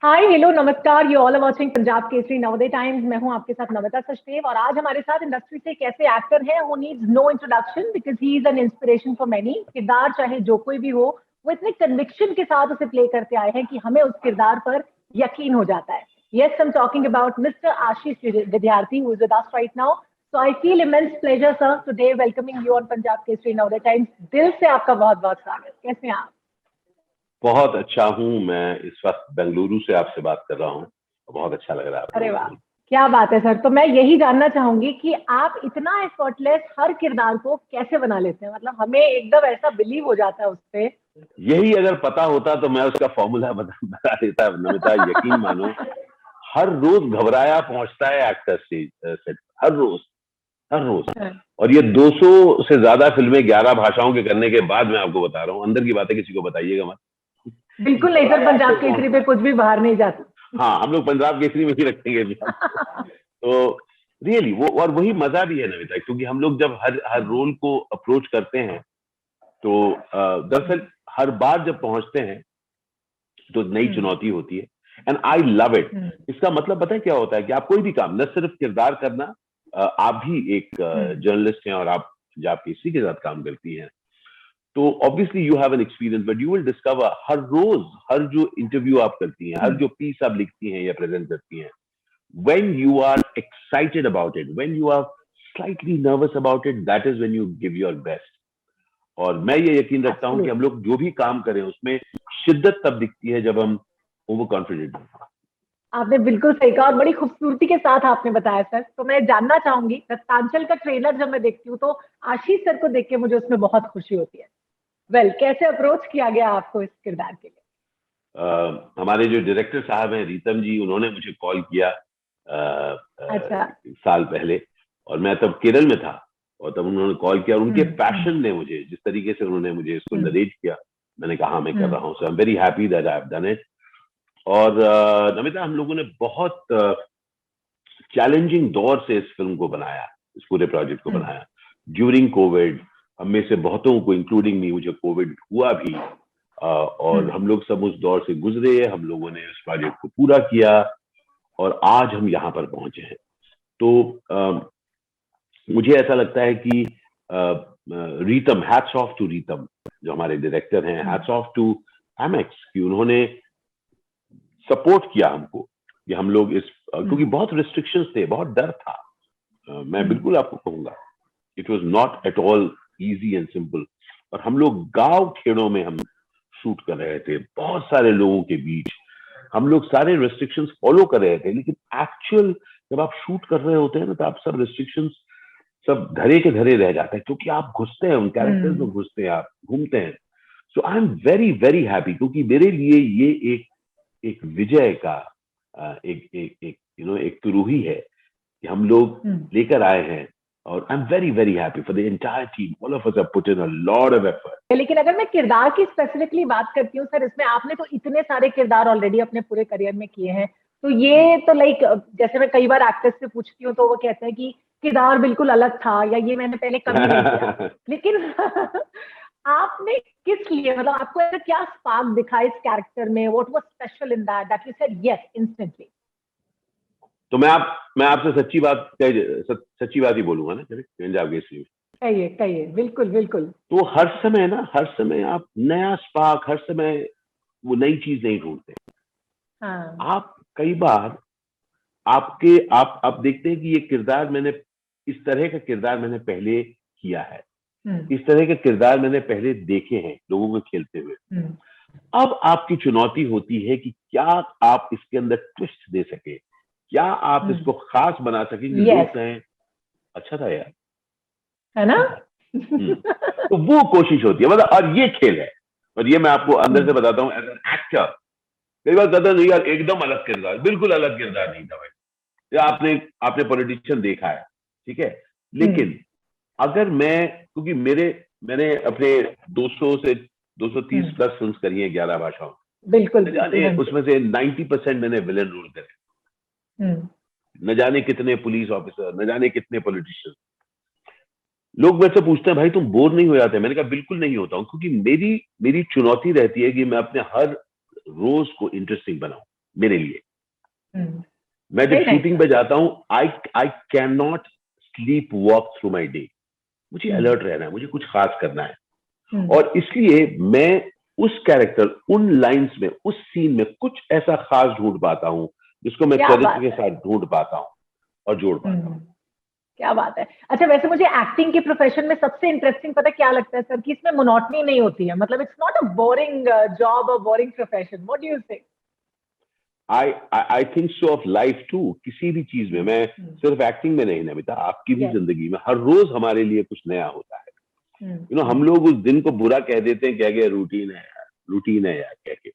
हाय hello नमस्कार, you all are watching Punjab Kesari Navodaya Times. मैं हूं आपके साथ नमिता सचदेव और आज हमारे साथ इंडस्ट्री से एक ऐसे एक्टर हैं who needs no introduction because he is an inspiration for many. किरदार चाहे जो कोई भी हो, वो इतने कन्विक्शन के साथ उसे प्ले करते आए हैं कि हमें उस किरदार पर यकीन हो जाता है। Yes, I am talking about mister Ashish Vidyarthi who is with us right now. So I feel immense pleasure sir today welcoming you on Punjab Kesari Navodaya Times. दिल से आपका बहुत बहुत स्वागत। कैसे हैं आप? बहुत अच्छा हूँ। मैं इस वक्त बेंगलुरु से आपसे बात कर रहा हूँ। बहुत अच्छा लग रहा है अरे आपको वाह, मिलकर। क्या बात है सर। तो मैं यही जानना चाहूंगी कि आप इतना एफर्टलेस हर किरदार को कैसे बना लेते हैं। मतलब हमें एकदम ऐसा बिलीव हो जाता है उस पे। यही अगर पता होता तो मैं उसका फॉर्मूला बता देता। नमिता, यकीन मानो, हर रोज घबराया पहुंचता है एक्टर से। हर रोज, हर रोज। और ये 200 से ज्यादा फिल्में 11 भाषाओं के करने के बाद मैं आपको बता रहा हूँ। अंदर की बातें किसी को बताइएगा मत। बिल्कुल नहीं सर, घबराया पंजाब तो केसरी पे कुछ भी बाहर नहीं जाता। हाँ, हम लोग पंजाब केसरी में ही रखेंगे अभी आप। तो रियली वो, और वही मजा भी है नमिता, क्योंकि हम लोग जब हर हर रोल को अप्रोच करते हैं तो दरअसल हर बार जब पहुंचते हैं तो नई चुनौती होती है। And I love it. इसका मतलब पता है क्या होता है कि आप कोई भी काम, न सिर्फ किरदार करना, आप भी एक जर्नलिस्ट हैं और आप पंजाब केसरी के साथ काम करती हैं, तो obviously you have an experience, but you will discover हर रोज, हर जो इंटरव्यू आप करती हैं, हर जो पीस आप लिखती हैं या प्रेजेंट करती हैं, when you are excited about it, when you are slightly nervous about it, that is when you give your best. और मैं ये यकीन रखता हूं कि हम लोग जो भी काम करें उसमें शिद्दत तब दिखती है जब हम ओवर कॉन्फिडेंट हैं। आपने बिल्कुल सही कहा और बड़ी खूबसूरती के साथ आपने बताया सर। तो मैं जानना चाहूंगी, रत्तांचल का ट्रेलर जब मैं देखती हूँ तो आशीष सर को देख के मुझे उसमें बहुत खुशी होती है। कैसे अप्रोच किया गया आपको इस किरदार के लिए? हमारे जो डायरेक्टर साहब हैं रीतम जी, उन्होंने मुझे कॉल किया अच्छा। साल पहले, और मैं तब केरल में था, और तब उन्होंने कॉल किया और उनके पैशन ने मुझे, जिस तरीके से उन्होंने मुझे इसको नरेट किया, मैंने कहा मैं कर रहा हूँ। So I am very happy that I have done it. और नमिता, हम लोगों ने बहुत चैलेंजिंग दौर से इस फिल्म को बनाया, इस पूरे प्रोजेक्ट को बनाया ड्यूरिंग कोविड। हम में से बहुतों को, इंक्लूडिंग मी, मुझे कोविड हुआ भी, और हम लोग सब उस दौर से गुजरे। हम लोगों ने इस प्रोजेक्ट को पूरा किया और आज हम यहाँ पर पहुंचे हैं। तो मुझे ऐसा लगता है कि Ritam, hats off to Ritam जो हमारे डायरेक्टर हैं, हैट्स ऑफ टू एमएक्स कि उन्होंने सपोर्ट किया हमको कि हम लोग इस, क्योंकि बहुत रिस्ट्रिक्शंस थे, बहुत डर था। मैं बिल्कुल आपको कहूंगा, it was not at all easy and simple. और हम लोग गांव खेड़ों में हम शूट कर रहे थे, बहुत सारे लोगों के बीच। हम लोग सारे रिस्ट्रिक्शंस फॉलो कर रहे थे, लेकिन एक्चुअल जब आप शूट कर रहे होते हैं ना, तो आप सब रिस्ट्रिक्शंस सब धरे के धरे रह जाते हैं, क्योंकि आप घुसते हैं उन कैरेक्टर्स में, घुसते हैं, आप घूमते हैं। So I am very very happy, क्योंकि मेरे लिए ये एक विजय का एक एक एक यू नो एक तुरुही है कि हम लोग लेकर आए हैं। और आई am very very happy for the entire team. All of us have put in a lot of effort. लेकिन अगर मैं किरदार की स्पेसिफिकली बात करती हूँ सर, इसमें आपने तो इतने सारे किरदार ऑलरेडी अपने पूरे करियर में किए हैं, तो ये तो लाइक, जैसे मैं कई बार एक्टर्स से पूछती हूँ तो वो कहते हैं कि किरदार बिल्कुल अलग था या ये मैंने पहले कभी नहीं किया। लेकिन आपने किस लिए, मतलब आपको ऐसा क्या स्पार्क दिखा इस कैरेक्टर में? What was special in that you said yes instantly? तो मैं आपसे सच्ची बात ही बोलूंगा ना, पंजाब केसरी में। कहिए कहिए, बिल्कुल बिल्कुल। तो हर समय आप नया स्पार्क, हर समय वो नई चीज नहीं ढूंढते। हाँ। आप कई बार आप देखते हैं कि ये किरदार मैंने, इस तरह का किरदार मैंने पहले किया है, इस तरह के किरदार मैंने पहले देखे हैं लोगों को खेलते हुए। अब आपकी चुनौती होती है कि क्या आप इसके अंदर ट्विस्ट दे सके, क्या आप इसको खास बना सके कि लोग कहें अच्छा था यार, है ना? तो वो कोशिश होती है, मतलब। और ये खेल है, और ये मैं आपको अंदर से बताता हूँ, एज एन एक्टर कई बार कहता नहीं यार, एकदम अलग किरदार, बिल्कुल अलग किरदार नहीं था भाई। या आपने पॉलिटिशियन देखा है, ठीक है, लेकिन अगर क्योंकि मैंने अपने 200 से 230 प्लस फिल्म करी है 11 भाषाओं, बिल्कुल, न जाने उसमें से 90% मैंने विलेन रोल करे, न जाने कितने पुलिस ऑफिसर, न जाने कितने पॉलिटिशियन। लोग मुझसे पूछते हैं भाई तुम बोर नहीं हो जाते? मैंने कहा बिल्कुल नहीं होता हूँ, क्योंकि मेरी चुनौती रहती है कि मैं अपने हर रोज को इंटरेस्टिंग बनाऊं। मेरे लिए। हम्म, मैं जब very nice, शूटिंग पे जाता हूँ, I can not sleep walk through my day. मुझे अलर्ट रहना है, मुझे कुछ खास करना है, और इसलिए मैं उस कैरेक्टर, उन लाइंस में, उस सीन में कुछ ऐसा खास ढूंढ पाता हूँ जिसको मैं क्या चरित्र बात के है। साथ ढूंढ पाता हूँ और जोड़ पाता हूँ। क्या बात है। अच्छा, वैसे मुझे एक्टिंग के प्रोफेशन में सबसे इंटरेस्टिंग पता क्या लगता है सर, कि इसमें मोनोटनी नहीं होती है, मतलब it's not a boring job और boring profession. What do you say? I think so of life too. किसी भी चीज में, मैं सिर्फ एक्टिंग में नहीं नमिता, आपकी भी जिंदगी में हर रोज हमारे लिए कुछ नया होता है। हम लोग उस दिन को बुरा कह देते हैं, कह के रूटीन है यार, रूटीन है यार कह के।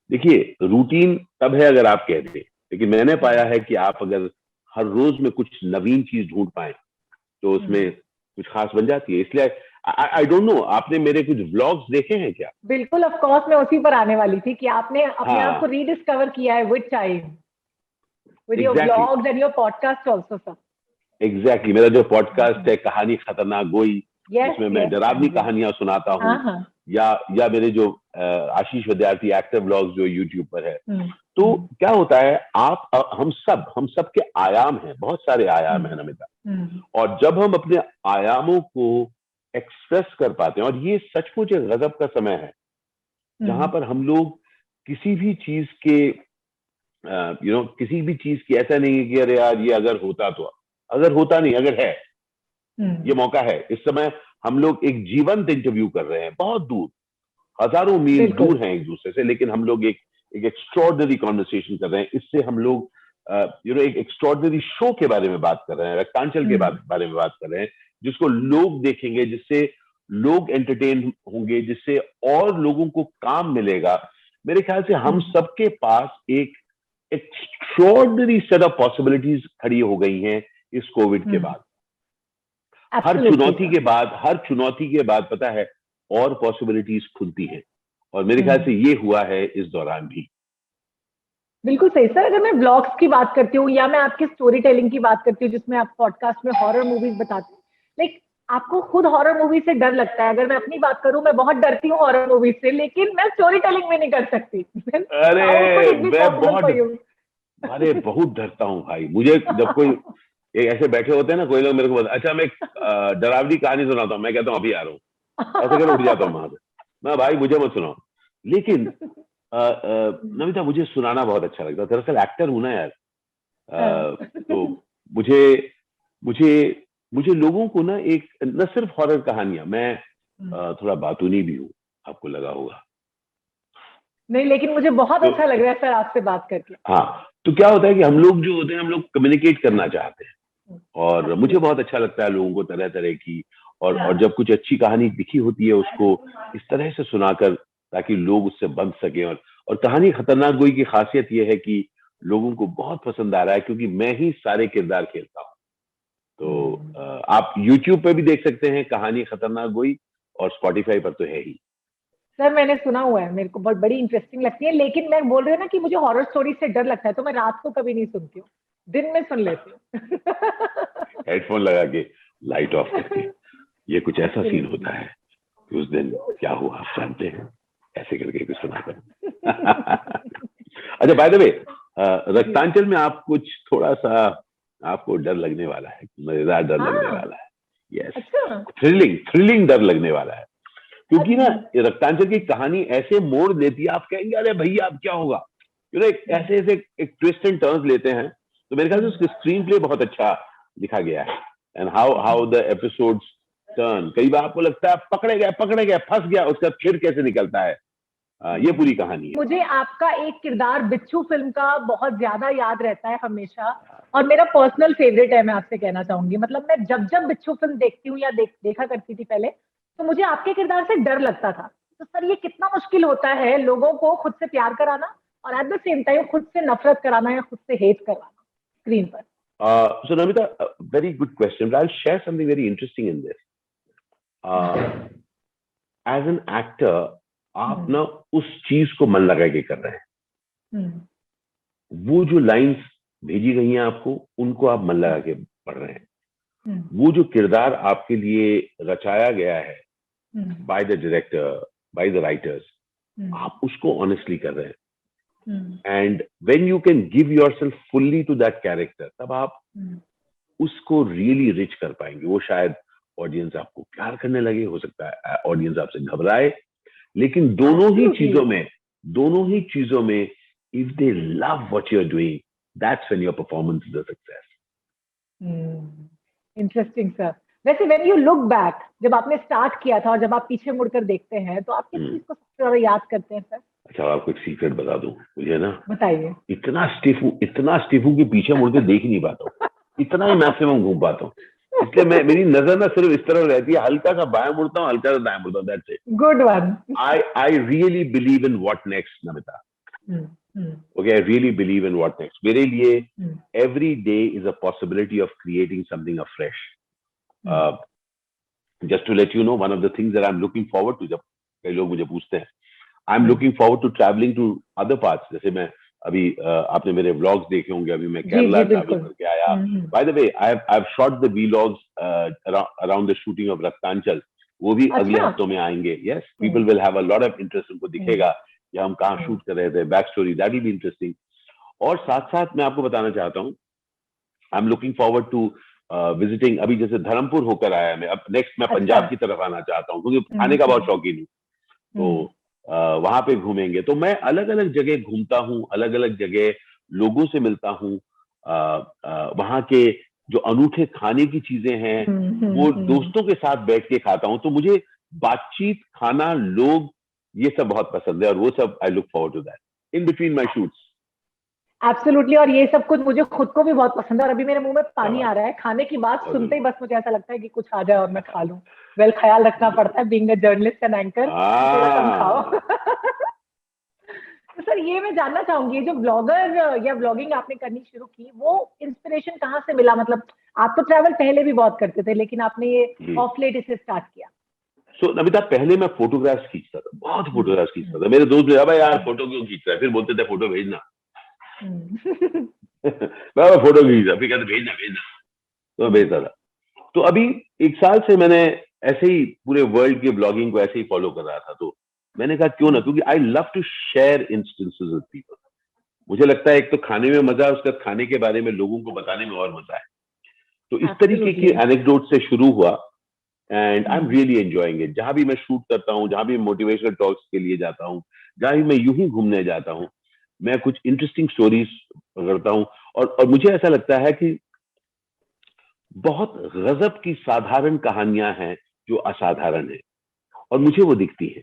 देखिए, रूटीन तब है अगर आप कह दें, लेकिन मैंने पाया है कि आप अगर हर रोज में कुछ नवीन चीज ढूंढ पाए तो उसमें कुछ खास बन जाती है। इसलिए आई डोंट नो, आपने मेरे कुछ व्लॉग्स देखे हैं क्या? बिल्कुल, ऑफ कोर्स, मैं उसी पर आने वाली थी कि आपने अपने आप को हाँ, रीडिस्कवर किया है with time, with your exactly vlogs and your podcast also sir. Exactly. मेरा जो पॉडकास्ट है कहानी खतरनाक गोई, यस जिसमें मैं यस हाँ डरावनी जी। कहानियां सुनाता हाँ हूँ, हाँ। या मेरे जो आशीष विद्यार्थी एक्टर व्लॉग्स जो यूट्यूब पर है, तो हम्म क्या होता है, आप हम सब के आयाम हैं, बहुत सारे आयाम हैं नमिता। हम्म और जब हम अपने आयामों को एक्सप्रेस कर पाते हैं, और ये सचमुच एक गजब का समय है जहां पर हम लोग किसी भी चीज के किसी भी चीज की, ऐसा नहीं है कि अरे यार ये अगर होता तो, अगर होता नहीं, अगर है, ये मौका है। इस समय हम लोग एक जीवंत इंटरव्यू कर रहे हैं, बहुत दूर, हजारों मील बिल्कुल। दूर हैं एक दूसरे से, लेकिन हम लोग एक एक्स्ट्रॉर्डनरी कॉन्वर्सेशन कर रहे हैं। इससे हम लोग एक एक्स्ट्रॉर्डनरी शो के बारे में बात कर रहे हैं, रक्तांचल के बारे में बात कर रहे हैं, जिसको लोग देखेंगे, जिससे लोग एंटरटेन होंगे, जिससे और लोगों को काम मिलेगा। मेरे ख्याल से हम सबके पास एक एक्स्ट्रॉर्डनरी सेट ऑफ पॉसिबिलिटीज खड़ी हो गई हैं इस कोविड के बाद। हर एब्सोल्युटली चुनौती सर। के बाद, पता है, और पॉसिबिलिटीज खुलती हैं, और मेरे ख्याल से ये हुआ है इस दौरान भी। बिल्कुल सही सर। अगर मैं ब्लॉग्स की बात करती हूँ या मैं आपकी स्टोरी टेलिंग की बात करती हूँ, जिसमें आप पॉडकास्ट में हॉरर मूवीज बताते हैं, लाइक आपको खुद हॉरर मूवी से डर लगता है। अगर मैं अपनी बात करूँ, मैं बहुत डरती हूँ हॉरर मूवी से, लेकिन मैं स्टोरी टेलिंग भी नहीं कर सकती। हाउ कुड अरे इट बी मैं पॉसिबल बहुत फॉर यू? अरे बहुत डरता हूँ भाई। मुझे जब कोई ऐसे बैठे होते हैं ना, कोई लोग मेरे को बोलते, अच्छा मैं एक डरावनी कहानी सुनाता हूँ, मैं कहता हूँ अभी आ रहा हूँ, ऐसे कर उठ जाता हूँ वहां से। मैं, भाई मुझे मत सुनाओ। लेकिन नमिता, मुझे सुनाना बहुत अच्छा लगता है, दरअसल एक्टर हूं ना यार। तो मुझे मुझे मुझे लोगों को ना, एक न सिर्फ हॉरर कहानियां, मैं थोड़ा बातूनी भी हूँ, आपको लगा होगा। नहीं, लेकिन मुझे बहुत तो अच्छा लग रहा है सर आपसे बात करके। हाँ, तो क्या होता है कि हम लोग जो होते हैं, हम लोग कम्युनिकेट करना चाहते हैं, और मुझे बहुत अच्छा लगता है लोगों को तरह तरह की, और जब कुछ अच्छी कहानी लिखी होती है, उसको इस तरह से सुनाकर, ताकि लोग उससे बंध सके। और कहानी खतरनाक गोई की खासियत यह है कि लोगों को बहुत पसंद आ रहा है, क्योंकि मैं ही सारे किरदार खेलता हूँ। तो आप YouTube पे भी देख सकते हैं कहानी खतरनाक गोई, और Spotify पर तो है ही। सर मैंने सुना हुआ है, मेरे को बहुत बड़ी इंटरेस्टिंग लगती है, लेकिन मैं बोल रही हूँ ना कि मुझे हॉरर स्टोरी से डर लगता है, तो मैं रात को कभी नहीं सुनती हूँ, दिन में सुन लेती हूँ। हेडफोन लगा के, लाइट ऑफ करके, ये कुछ ऐसा सीन Absolutely. होता है कि उस दिन क्या हुआ आप जानते हैं, ऐसे करके कुछ सुना कर। अच्छा, बाय द वे, रक्तांचल में आप कुछ थोड़ा सा, आपको डर लगने वाला है, मजेदार डर लगने हाँ। वाला है। यस, अच्छा। थ्रिलिंग डर लगने वाला है, क्योंकि ना अच्छा। ये रक्तांचल की कहानी ऐसे मोड़ लेती है, आप कहेंगे अरे भैया अब क्या होगा, ऐसे ऐसे एक ट्विस्ट एंड टर्न्स लेते हैं। तो मेरे ख्याल से उसका स्क्रीन प्ले बहुत अच्छा लिखा गया है, and how the episodes turn. कई बार आपको लगता है पकड़े गए, फंस गया, उसका फिर कैसे निकलता है। ये पूरी कहानी है। मुझे आपका एक किरदार बिच्छू फिल्म का बहुत ज्यादा याद रहता है हमेशा, और मेरा पर्सनल फेवरेट है। मैं आपसे कहना चाहूंगी, मतलब मैं जब जब बिच्छू फिल्म देखती हूँ या देखा करती थी पहले, तो मुझे आपके किरदार से डर लगता था। तो सर, ये कितना मुश्किल होता है लोगों को खुद से प्यार कराना, और एट द सेम टाइम खुद से नफरत कराना या खुद से हेट कराना स्क्रीन पर। So Namita, very good question, but I'll share something very interesting in this. As an actor, आप ना उस चीज को मन लगा के कर रहे हैं। वो जो लाइंस भेजी गई हैं आपको, उनको आप मन लगा के पढ़ रहे हैं। वो जो किरदार आपके लिए रचाया गया है by the director, by the writers, आप उसको ऑनेस्टली कर रहे हैं। And when you can give yourself fully to that character, तब आप उसको रियली रिच कर पाएंगे। वो शायद ऑडियंस आपको प्यार करने लगे, हो सकता है ऑडियंस आपसे घबराए, लेकिन दोनों ही चीजों में if they love what you are doing, that's when your performance is a success. Interesting sir. वैसे व्हेन यू लुक बैक, जब आपने स्टार्ट किया था और जब आप पीछे मुड़कर देखते हैं, तो आप किस चीज को सबसे ज्यादा याद करते हैं सर? अच्छा, आपको एक सीक्रेट बता दूं, मुझे ना, बताइए। इतना स्टिफ हूं कि पीछे मुड़ के देख ही नहीं पाता हूँ, इतना ही मैक्सिमम घूम पाता हूँ, इसलिए मेरी नजर ना सिर्फ इस तरफ रहती है, हल्का सा बाएं मुड़ता हूँ, हल्का सा दाएं मुड़ता हूँ, that's it. Good one. I really believe in what next, Namita. Okay, I really believe in what next. मेरे लिए every day is a possibility of creating something afresh. Just to let you know, one of the things that I'm looking forward to, जब कई लोग मुझे पूछते हैं, I'm looking forward to traveling to other parts. जैसे मैं अभी आपने मेरे vlogs देखे होंगे, अभी मैं केरला travel करके आया. By the way, I've shot the vlogs around the shooting of Raktanchal. वो भी अगले हफ्तों में आएंगे. Yes, people will have a lot of interest. उनको दिखेगा या हम कहाँ शूट कर रहे थे, back story, that will be interesting. और साथ साथ मैं आपको बताना चाहता हूँ, I am looking forward to visiting, अभी जैसे धर्मपुर होकर आया मैं, अब नेक्स्ट मैं पंजाब की तरफ आना चाहता हूँ, क्योंकि खाने का बहुत शौकीन हूँ, तो वहां पे घूमेंगे। तो मैं अलग अलग जगह घूमता हूँ, अलग अलग जगह लोगों से मिलता हूँ, वहां के जो अनूठे खाने की चीजें हैं वो दोस्तों के साथ बैठ के खाता हूँ। तो मुझे बातचीत, खाना, लोग, ये सब बहुत पसंद है, और वो सब I look forward to that in between my shoots. Absolutely, और ये सब कुछ मुझे खुद को भी बहुत पसंद है, और अभी मेरे मुंह में पानी आ रहा है खाने की बात सुनते ही। बस मुझे ऐसा लगता है कि कुछ आ जाए और मैं खा लूं। वेल, ख्याल रखना पड़ता है being a journalist and anchor, थोड़ा कम खाओ। तो सर, ये मैं जानना चाहूंगी, जो ब्लॉगर या ब्लॉगिंग आपने करनी शुरू की, वो इंस्पिरेशन कहाँ से मिला? मतलब आप तो ट्रैवल पहले भी बहुत करते थे, लेकिन आपने ये ऑफ लेट इसे स्टार्ट किया। सो नमिता, पहले मैं फोटोग्राफ्स खींचता था, बहुत फोटोग्राफ्स खींचता था। मेरे दोस्त बोले, अबे यार फोटो क्यों खींच रहा है? फिर बोलते थे फोटो भेजना। मैं फोटो खींच रहा, फिर कहते भेजना, तो मैं भेजता था। तो अभी 1 साल से मैंने ऐसे ही पूरे वर्ल्ड के ब्लॉगिंग को ऐसे ही फॉलो कर रहा था, तो मैंने कहा क्यों ना, क्योंकि I love to share instances with people. मुझे लगता है एक तो खाने में मजा है, उसका खाने के बारे में लोगों को बताने में और मजा है। तो इस तरीके की एनेक्डोट से शुरू हुआ, and I am really enjoying it. जहां भी मैं शूट करता हूँ, जहां भी मोटिवेशनल टॉक्स के लिए जाता हूँ, जहां भी मैं यूं ही घूमने जाता हूँ, मैं कुछ इंटरेस्टिंग स्टोरीज करता हूँ, और मुझे ऐसा लगता है कि बहुत गजब की साधारण कहानियां हैं जो असाधारण है, और मुझे वो दिखती है,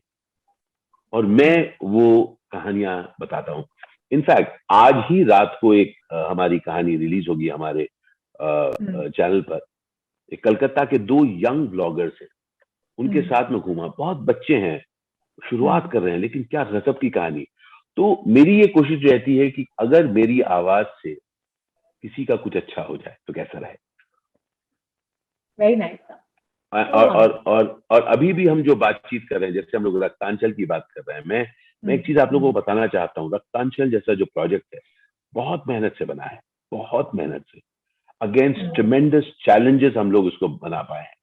और मैं वो कहानियां बताता हूँ। इनफैक्ट आज ही रात को एक हमारी कहानी रिलीज होगी हमारे चैनल पर। एक कलकत्ता के 2 यंग ब्लॉगर्स हैं, उनके साथ में घूमा। बहुत बच्चे हैं, शुरुआत कर रहे हैं, लेकिन क्या गजब की कहानी। तो मेरी ये कोशिश रहती है कि अगर मेरी आवाज से किसी का कुछ अच्छा हो जाए तो कैसा रहे। Very nice. और अभी भी हम जो बातचीत कर रहे हैं, जैसे हम लोग रक्तांचल की बात कर रहे हैं, मैं एक चीज आप लोगों को बताना चाहता हूँ। रक्तांचल जैसा जो प्रोजेक्ट है, बहुत मेहनत से बना है, बहुत मेहनत से, अगेंस्ट ट्रेमेंडस चैलेंजेस हम लोग उसको बना पाए हैं।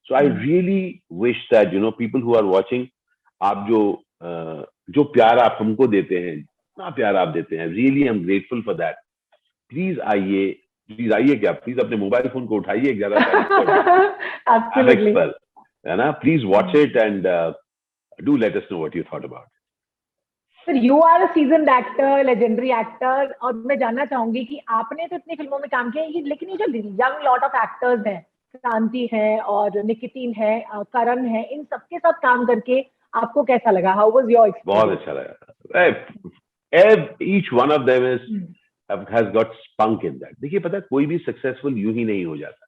So I really wish that people who are watching, आप जो प्यार आप हमको देते हैं, इतना प्यार आप देते हैं, really I am grateful for that. Please आइए क्या, प्लीज अपने मोबाइल फोन को उठाइए, ज्यादा पर, है ना, please watch it and do let us know what you thought about. Sir, you are a seasoned actor, legendary actor, और मैं जानना चाहूंगी कि आपने तो इतनी फिल्मों में काम किया, लेकिन ये जो यंग लॉट ऑफ एक्टर्स हैं, क्रांति है और निकितिन है, करण है, इन सबके साथ काम करके आपको कैसा लगा? How was your experience? बहुत अच्छा लगा। Each one of them has got spunk in that. देखिए, पता है, कोई भी सक्सेसफुल यूं ही नहीं हो जाता,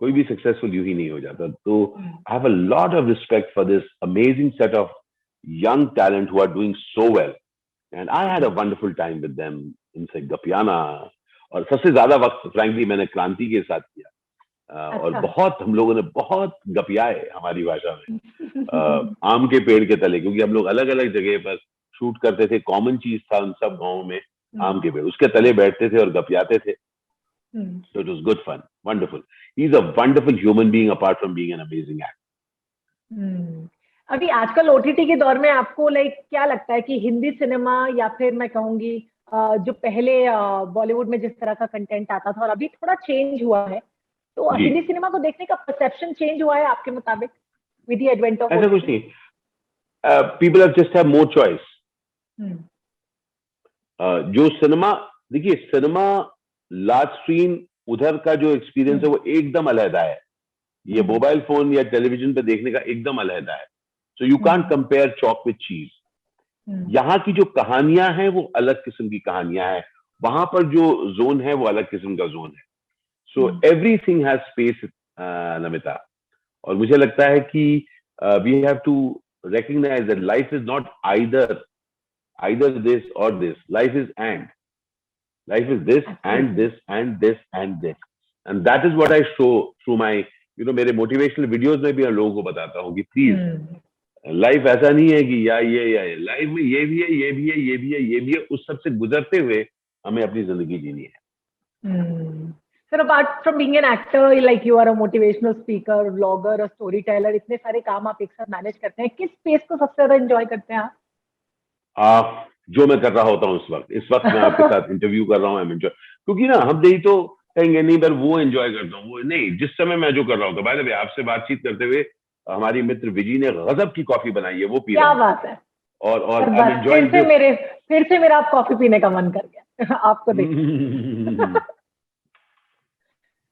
कोई भी सक्सेसफुल यूं ही नहीं हो जाता। तो I have a lot of respect for this amazing set of young talent who are doing so well, and I had a wonderful time with them in गपियाना। और सबसे ज्यादा वक्त फ्रैंकली मैंने क्रांति के साथ किया, और बहुत हम लोगों ने बहुत गपियाए हमारी भाषा में, आम के पेड़ के तले, क्योंकि हम लोग अलग अलग जगह पर शूट करते थे। कॉमन चीज था उन सब गाँव में आम के पेड़, उसके तले बैठते थे और गपियाते थे। So it was good fun, wonderful. He's a wonderful human being apart from being an amazing actor. अभी आजकल ओटीटी के दौर में आपको क्या लगता है कि हिंदी सिनेमा या फिर मैं कहूंगी जो पहले बॉलीवुड में जिस तरह का कंटेंट आता था और अभी थोड़ा चेंज हुआ है, तो जी हिंदी सिनेमा को देखने का परसेप्शन चेंज हुआ है आपके मुताबिक विद द एडवेंट ऑफ ऐसा कुछ नहीं, people have just have more choice. जो सिनेमा, देखिए सिनेमा लार्ज स्क्रीन उधर का जो एक्सपीरियंस है वो एकदम अलहदा है, ये मोबाइल फोन या टेलीविजन पे देखने का एकदम अलहदा है। So you can't compare chalk with चीज। यहाँ की जो कहानियां हैं वो अलग किस्म की कहानियां हैं, वहां पर जो जोन है वो अलग किस्म का जोन है। So everything has space, Namita. और मुझे लगता है कि we have to recognize that life is not either this or this. Life is life is this and this and this and this, and that is what I show through my मेरे motivational videos में भी मैं लोगों को बताता हूँ कि please life ऐसा नहीं है कि या लाइफ में ये भी है, ये भी है, ये भी है, ये भी है, उस सब से गुजरते हुए हमें अपनी जिंदगी जीनी है। Sir, apart from being an actor, like you are a motivational speaker, vlogger, a storyteller, इतने सारे काम आप एक साथ मैनेज करते हैं, किस स्पेस को सबसे ज्यादा एंजॉय करते हैं आप? जो मैं कर रहा होता हूँ इस वक्त मैं आपके साथ इंटरव्यू कर रहा हूँ, एंजॉय, क्योंकि ना हम नहीं तो कहेंगे नहीं पर वो एंजॉय करता हूँ, वो नहीं, जिस समय मैं जो कर रहा हूँ। बाय द वे, आपसे बातचीत करते हुए हमारी मित्र विजी ने गजब की कॉफी बनाई है, वो पी रहा हूँ। क्या बात है। और फिर से मेरा आप कॉफी पीने का मन कर गया आपको देख।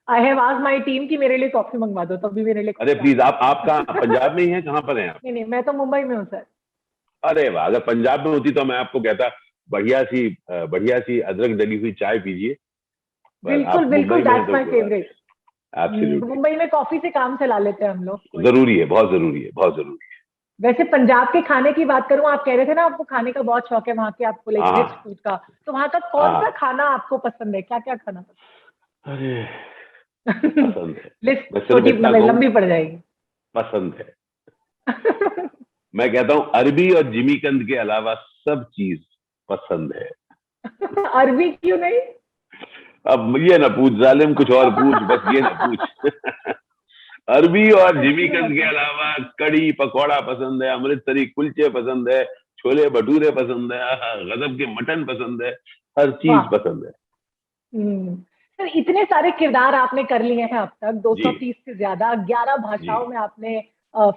I have asked my team कि मेरे लिए कॉफी मंगवा दो, तभी मेरे लिए। अरे प्लीज, आप कहाँ, पंजाब में ही हैं, कहाँ पर हैं आप? नहीं, मैं तो मुंबई में हूँ सर। अरे वाह, अगर पंजाब में होती तो मैं आपको कहता बढ़िया सी अदरक डली हुई चाय पीजिए। बिल्कुल बिल्कुल, दैट्स माय फेवरेट। मुंबई में कॉफी से काम चला लेते हैं हम लोग। जरूरी है, बहुत जरूरी है, बहुत जरूरी है। वैसे पंजाब के खाने की बात करूं, आप कह रहे थे ना आपको खाने का बहुत शौक है, वहाँ के आपको रिच फूड का, तो वहाँ का कौन सा खाना आपको पसंद है, क्या क्या खाना पसंद है? अरे पसंद है, लिस्ट छोटी लंबी पड़ जाएगी। पसंद है। मैं कहता हूँ अरबी और जिमीकंद के अलावा सब चीज पसंद है। अरबी क्यों नहीं? अब ये ना पूछ जालिम, कुछ और पूछ, बस ये ना पूछ। अरबी और जिमीकंद के अलावा कड़ी पकौड़ा पसंद है, अमृतसरी कुलचे पसंद है, छोले भटूरे पसंद है, गजब के मटन पसंद है, हर चीज पसंद है। सर, इतने सारे किरदार आपने कर लिए हैं अब तक, 230 से ज्यादा, 11 भाषाओं में आपने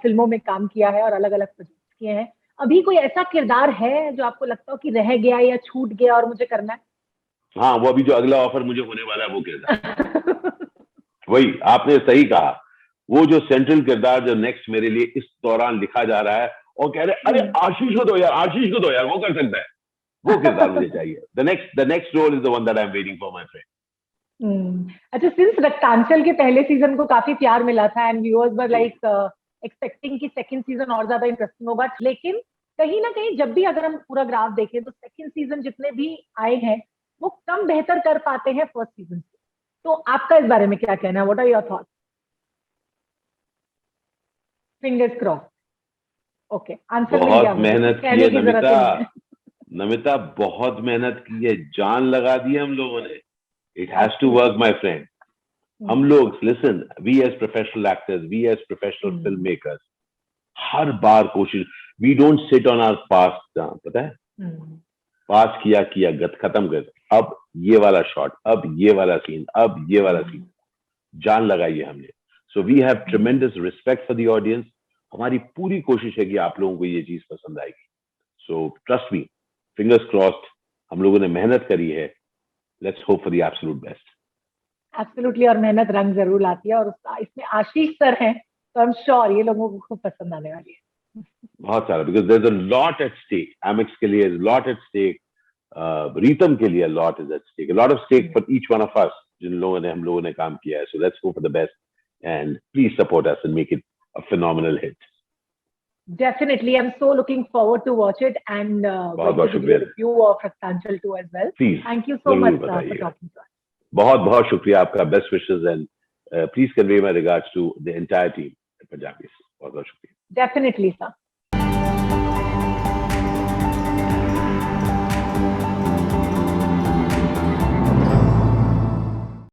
फिल्मों में काम किया है और अलग अलग प्रोजेक्ट किए हैं। अभी कोई ऐसा किरदार है जो आपको लगता हो कि रह गया या छूट गया और मुझे करना है? हाँ, वो अभी जो अगला ऑफर मुझे होने वाला है वो किरदार। वही आपने सही कहा, वो जो सेंट्रल किरदार जो नेक्स्ट मेरे लिए इस दौरान लिखा जा रहा है और कह रहे अरे आशीष को दो यार, आशीष को दो यार, वो कर सकता है, वो किरदार मुझे चाहिए। The next role is the one that I am waiting for my friend. अच्छा, सिंस रक्तांचल के पहले सीजन को काफी प्यार मिला था and viewers were like expecting कि सेकंड सीजन और ज्यादा इंटरेस्टिंग होगा, लेकिन कहीं ना कहीं जब भी अगर हम पूरा ग्राफ देखें तो सेकंड सीजन जितने भी आए हैं वो कम बेहतर कर पाते हैं फर्स्ट सीजन से। तो आपका इस बारे में क्या कहना है? What are your thoughts? Fingers cross. Okay, answer मिल गया। बहुत मेहनत की है नमिता, बहुत मेहनत की है, जान लगा दी है हम लोगों ने। It has to work, my friend. हम लोग, listen, we as professional actors, we as professional filmmakers, हर बार कोशिश, we don't sit on our past, पता है? पास किया गत खत्म कर, अब ये वाला शॉट, अब ये वाला सीन, अब ये वाला सीन, जान लगाई है हमने। So we have tremendous respect for the audience. हमारी पूरी कोशिश है कि आप लोगों को ये चीज पसंद आएगी। So trust me, fingers crossed, हम लोगों ने मेहनत करी है। Let's hope for the absolute best. Absolutely, और मेहनत रंग जरूर लाती है, और इसमें आशीष सर हैं तो I'm sure ये लोगों को खूब पसंद आने वाली है। बहुत सारा, because there's a lot at stake. Amex के लिए a lot at stake. Ritam के लिए a lot is at stake. A lot of stake for each one of us जिन लोगों ने हम लोगों ने काम किया है. So let's hope for the best and please support us and make it a phenomenal hit. Definitely, I'm so looking forward to watch it and बहुत शुक्रिया, review of Ractanchal 2 as well. Please, thank you so much for talking to us. बहुत शुक्रिया आपका, best wishes and please convey my regards to the entire team at Punjabis. बहुत शुक्रिया. Definitely, sir.